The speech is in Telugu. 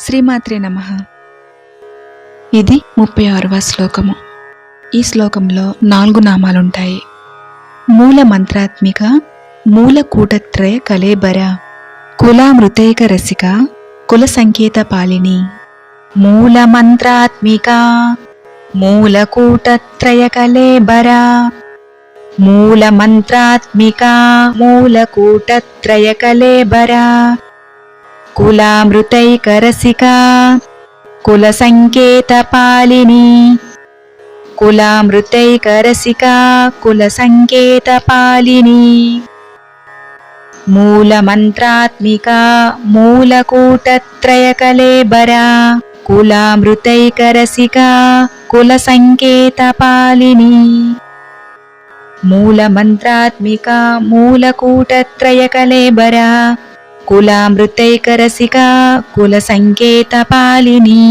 శ్రీమాత్రే నమః. ఇది 36వ శ్లోకము. ఈ శ్లోకంలో 4 నామాలుంటాయి. మూల మంత్రాత్మిక, మూల కూటత్రయ కళేబర, కులామృతైక రసిక, కుల సంకేత పాలిని. మూల మంత్రాత్మిక, మూల కూటత్రయ కళేబర, మూల మంత్రాత్మిక, మూల కూటత్రయ కళేబర, కులామృతైక రసిక, కుల సంకేత పాలిని. కులామృతైక రసిక, కుల సంకేత పాలిని. మూల మంత్రాత్మిక, మూల కూటత్రయ కళేబర, కులామృతైక రసిక, కుల సంకేత పాలిని. మూల మంత్రాత్మిక, మూల కూటత్రయ కళేబర, కులామృతైక రసిక, కుల సంకేత పాలిని.